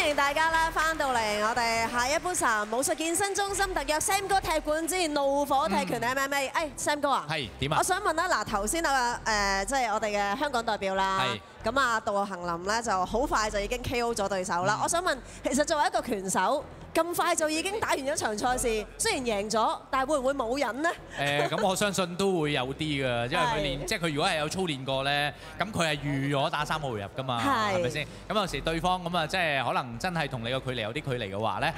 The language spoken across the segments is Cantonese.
迎大家啦，翻到嚟我哋下一杯茶武術健身中心特約 Sam 哥踢館之怒火踢拳 MMA。Sam 哥啊，係點啊？我想問啦，嗱頭先啊即係我哋嘅香港代表啦，咁啊杜行林咧就好快就已經 KO 咗對手啦。我想問，其實作為一個拳手，咁快就已經打完一場賽事，雖然贏咗，但係會唔會冇癮呢？咁我相信都會有啲㗎，因為佢練，即係佢如果係有操練過咧，咁佢係預咗打3個回合㗎嘛，係咪先？咁有時對方咁啊，即係可能真係同你個距離有啲距離嘅話咧，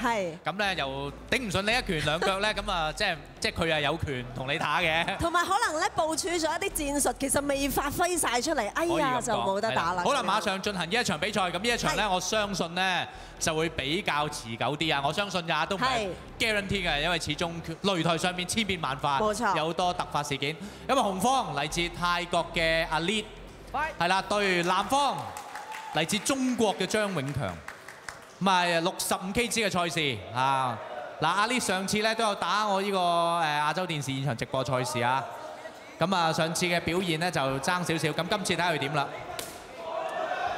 咁咧又頂唔順你一拳兩腳咧，咁啊即係佢係有權同你打嘅。同埋可能咧部署咗一啲戰術，其實未發揮曬出嚟，哎呀就冇得打啦。好啦，馬上進行呢一場比賽，咁呢一場咧，我相信咧就會比較持久啲啊！我相信也都唔係 guarantee 嘅，因為始終擂台上面千變萬化，有好多突發事件。咁啊，紅方嚟自泰國嘅阿 Lit 係啦，對南方嚟自中國嘅張永強。咁啊，65kg 嘅賽事啊，嗱阿 Lit 上次咧都有打我呢個亞洲電視現場直播賽事啊。咁啊，上次嘅表現咧就爭少少，咁今次睇下佢點啦。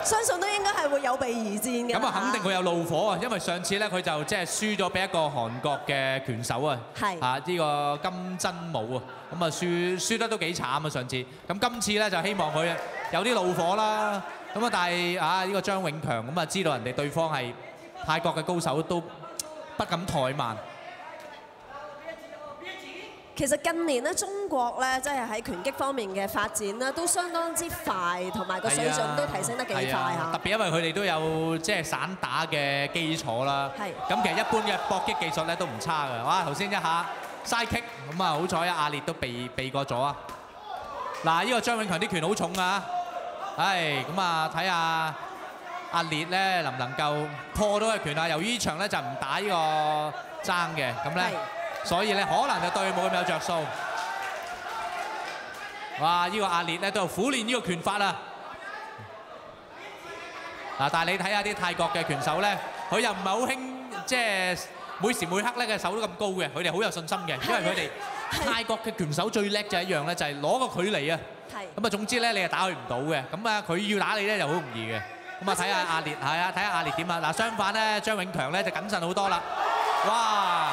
相信都應該係會有備而戰嘅。咁啊，肯定佢有怒火啊，因為上次咧佢就即係輸咗俾一個韓國嘅拳手啊，啊呢個金真武啊，咁啊輸得都幾慘啊上次。咁今次咧就希望佢有啲怒火啦。咁啊，但係啊呢個張永強咁啊知道人哋對方係泰國嘅高手，都不敢怠慢。其實近年咧，中國咧即係喺拳擊方面嘅發展咧，都相當之快，同埋個水準都提升得幾快嚇。特別因為佢哋都有即係散打嘅基礎啦。咁其實一般嘅搏擊技術咧都唔差嘅。哇！頭先一下 side kick，咁啊好彩阿烈都避過咗啊。嗱，呢個張永強啲拳好重啊。咁啊睇下阿烈咧能唔能夠破到佢拳啊？由於呢場咧就唔打呢個爭嘅，咁咧。所以咧，可能就對佢冇咁有着數。哇！呢個阿烈咧都有苦練呢個拳法啊。嗱，但係你睇下啲泰國嘅拳手咧，佢又唔係好興，即係每時每刻咧嘅手都咁高嘅，佢哋好有信心嘅，因為佢哋泰國嘅拳手最叻就係一樣咧，就係攞個距離啊。咁啊，總之咧，你係打佢唔到嘅，咁啊，佢要打你咧就好容易嘅。咁啊，睇下阿烈，係啊，睇下阿烈點啊。嗱，相反咧，張永強咧就謹慎好多啦。哇！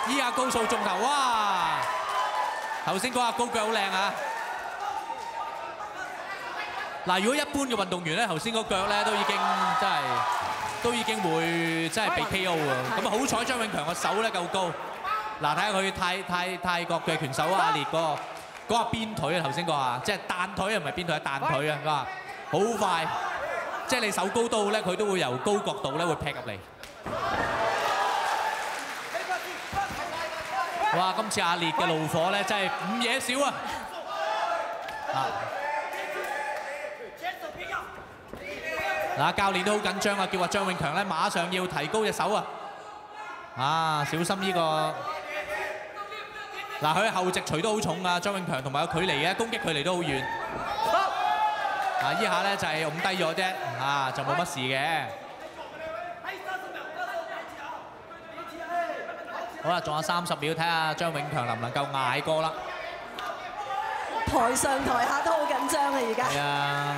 依下高數中頭，哇！頭先嗰下高腳好靚啊！嗱，如果一般嘅運動員咧，頭先嗰腳咧都已經會真係被 KO 啊！咁啊，好彩張永強個手咧夠高。嗱，睇下佢泰國嘅拳手阿烈嗰個鞭腿啊，頭先嗰下即係彈腿啊，唔係鞭腿，係彈腿啊！佢話好快，即係你手高到咧，佢都會由高角度咧會劈入嚟。哇！今次阿烈嘅怒火咧，真係唔嘢少啊！嗱，教練都好緊張啊，叫話張永強咧馬上要提高隻手啊！小心呢個嗱，佢後直捶都好重啊，張永強同埋個距離嘅攻擊距離都好遠。依下咧就係拱低咗啫，就冇乜事嘅。好啦，仲有30秒，睇下張永強能唔能夠捱過啦。台上台下都好緊張啊！而家係啊。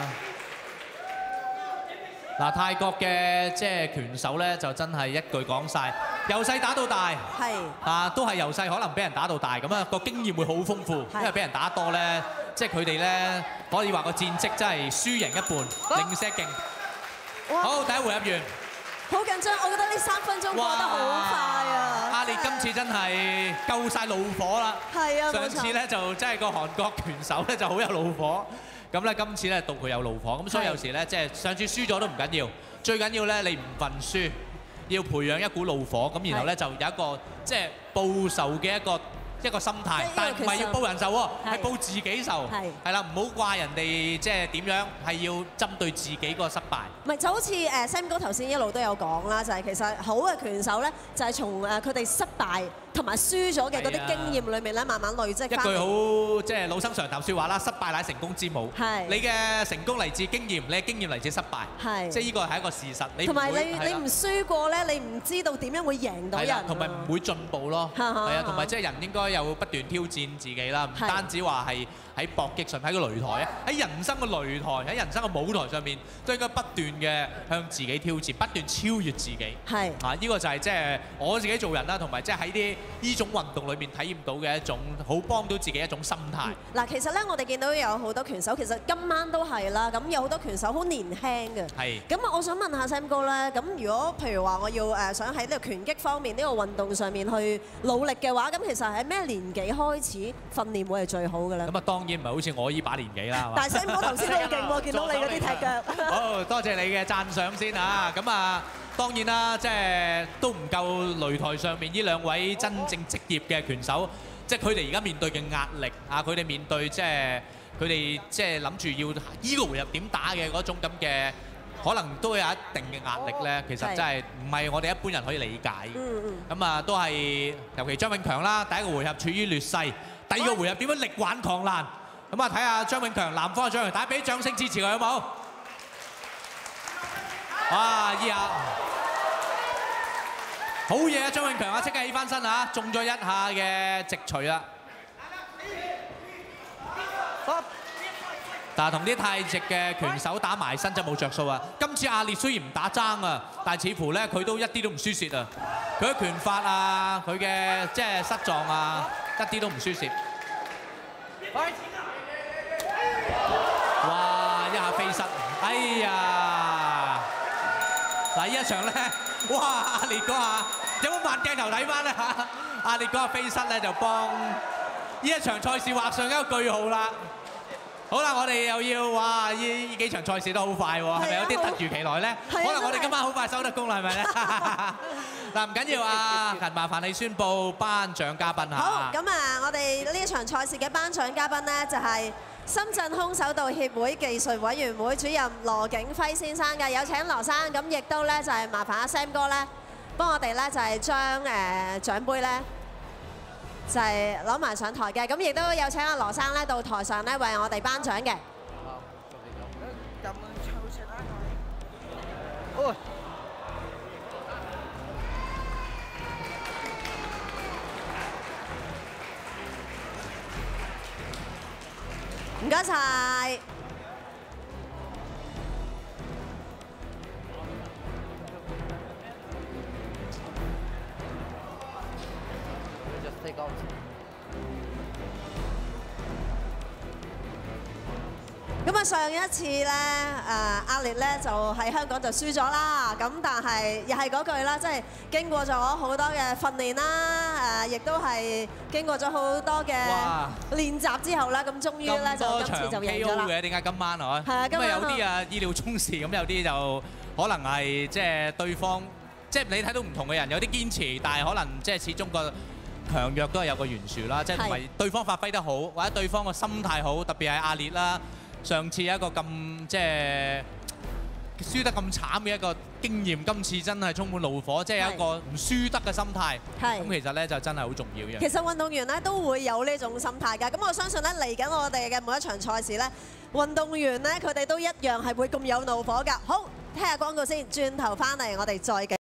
嗱，泰國嘅即係拳手咧，就真係一句講晒，由細打到大，都係由細可能俾人打到大，咁啊個經驗會好豐富，因為俾人打多咧，即係佢哋咧可以話個戰績真係輸贏一半，零舍勁。好，第一回合完。好緊張，我覺得呢3分鐘過得好快啊！阿烈今次真係夠晒怒火啦。係啊，上次咧就真係個韓國拳手咧就好有怒火，咁咧今次咧到佢有怒火，咁所以有時咧即係上次輸咗都唔緊要，最緊要咧你唔憤輸，要培養一股怒火，咁然後咧就有一個即係報仇嘅一個心態，但係唔係要報人仇喎，係報自己仇，係啦，唔好怪人哋即係點樣，係要針對自己個失敗。唔係就好似Sam 哥頭先一路都有講啦，就係其實好嘅拳手咧，就係從佢哋失敗同埋輸咗嘅嗰啲經驗裏面咧，慢慢累積翻。一句好即係老生常談説話啦，失敗乃成功之母。係你嘅成功嚟自經驗，你嘅經驗嚟自失敗。係即係呢個係一個事實。同埋你唔輸過咧，你唔知道點樣會贏到人。係啦，同埋唔會進步咯。係啊，同埋即係人應該有不斷挑戰自己啦，唔單止話係喺搏擊上，喺個擂台啊，喺人生嘅擂台，喺人生嘅舞台上面，都應該不斷嘅向自己挑戰，不斷超越自己。係啊，呢個就係即係我自己做人啦，同埋即係喺呢種運動裏面體驗到嘅一種好幫到自己一種心態。嗱，其實咧，我哋見到有好多拳手，其實今晚都係啦，咁有好多拳手好年輕嘅。係。咁我想問下 Sam 哥咧，咁如果譬如話我要想喺呢個拳擊方面呢個運動上面去努力嘅話，咁其實喺咩年紀開始訓練會係最好嘅咧？咁啊，當然唔係好似我依把年紀啦，係嘛？但係 Sam 哥頭先都好勁喎，見到你嗰啲踢腳。好，多謝你嘅讚賞先啊！咁啊，當然啦，即係都唔夠擂台上面呢兩位真正職業嘅拳手，即係佢哋而家面對嘅壓力啊，佢哋面對即係佢哋即係諗住要依個回合點打嘅嗰種咁嘅。可能都有一定嘅壓力咧，其實真係唔係我哋一般人可以理解。咁啊，都係尤其張永強啦，第一個回合處於劣勢，第二個回合點樣力挽狂瀾？咁啊，睇下張永強，南方嘅張永強，大家俾掌聲支持佢好冇？哇！依下好嘢啊，張永強啊，即刻起翻身啊，中咗一下嘅直錘啦。但係同啲太直嘅拳手打埋身就冇着數啊！今次阿烈雖然唔打爭啊，但係似乎咧佢都一啲都唔輸蝕啊！佢嘅拳法啊，佢嘅即係膝撞啊，一啲都唔輸蝕。哇！一下飛膝，哎呀！嗱，呢一場咧，哇！阿烈嗰下有冇慢鏡頭睇翻咧嚇？阿烈嗰下飛膝咧就幫呢一場賽事畫上一個句號啦。好啦，我哋又要哇！呢幾場賽事都好快喎，係咪有啲突如其來咧？可能我哋今晚好快收得工啦，係咪咧？嗱，唔緊要啊，勤麻煩你宣佈頒獎嘉賓嚇。好，咁啊，我哋呢一場賽事嘅頒獎嘉賓咧，就係深圳空手道協會技術委員會主任羅景輝先生嘅，有請羅生。咁亦都咧就係麻煩阿 Sam 哥咧，幫我哋咧就係將獎杯咧。就係攞埋上台嘅，咁亦都有請阿羅生咧到台上咧為我哋頒獎嘅。唔該晒。咁啊，上一次咧，阿烈咧就喺香港就輸咗啦。咁但係又係嗰句啦，即係經過咗好多嘅訓練啦，亦都係經過咗好多嘅練習之後啦，咁終於咧就今次就贏咗啦。嘅點解今晚係？係啊，今晚有啲啊意料中事，咁有啲就可能係即係對方，即係你睇到唔同嘅人有啲堅持，但係可能即係始終個強弱都係有個懸殊啦，即係同埋對方發揮得好，或者對方個心態好，特別係阿烈啦。上次一個咁即係輸得咁慘嘅一個經驗，今次真係充滿怒火，即係一個唔輸得嘅心態。咁其實咧就真係好重要嘅。其實運動員咧都會有呢種心態㗎。咁我相信咧嚟緊我哋嘅每一場賽事咧，運動員咧佢哋都一樣係會咁有怒火㗎。好，聽下廣告先，轉頭翻嚟我哋再繼